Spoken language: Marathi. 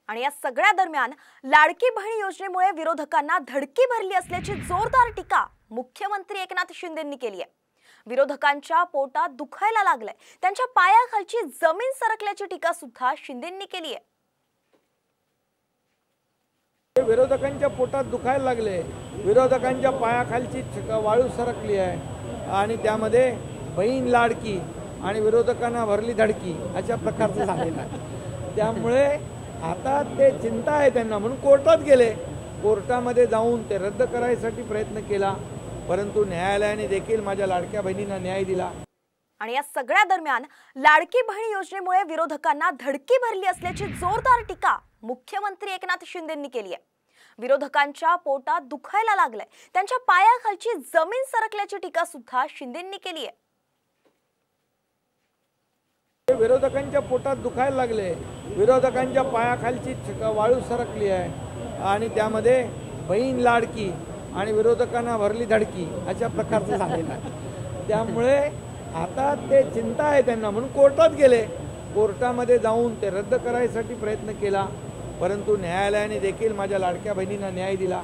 आणि या सगळ्या दरम्यान लाडकी बहीण योजनेमुळे विरोधकांना धडकी भरली असल्याची जोरदार टीका मुख्यमंत्री एकनाथ शिंदेंनी केली आहे। विरोधकांच्या पोटात दुखायला लागलंय, त्यांच्या पायाखालची जमीन सरकल्याची टीका सुद्धा शिंदेंनी केली आहे। विरोधकांच्या पोटात दुखायला लागले, विरोधकांच्या पायाखालची वाळू सरकली आहे आणि त्यामध्ये बहीण लाडकी आणि विरोधकांना भरली धडकी अशा प्रकारचं झालेलं आहे। त्यामुळे आता ते चिंता आहे त्यांना, म्हणून कोर्टात गेले। कोर्टामध्ये जाऊन ते रद्द करायसाठी प्रयत्न केला, परंतु न्यायालयाने देखील माझ्या लाडक्या बहिणींना न्याय दिला। आणि या सगळ्या दरम्यान लाडकी बहीण योजनेमुळे विरोधकांना धडकी भरली असल्याची जोरदार टीका मुख्यमंत्री एकनाथ शिंदेंनी केली आहे। विरोधकांच्या पोटात दुखायला लागलंय, त्यांच्या पायाखालची जमीन सरकल्याची टीका सुद्धा शिंदेंनी केली आहे। विरोधकांच्या पोटात दुखायला लागले, विरोधकांच्या पायाखालची वाळू सरकली आहे आणि त्यामध्ये बहीण लाडकी आणि विरोधकांना भरली धडकी अशा प्रकारचं झालेलं आहे। त्यामुळे आता ते चिंता आहे त्यांना, म्हणून कोर्टात गेले। कोर्टामध्ये जाऊन ते रद्द करायसाठी प्रयत्न केला, परंतु न्यायालयाने देखील माझ्या लाडक्या बहिणींना न्याय दिला।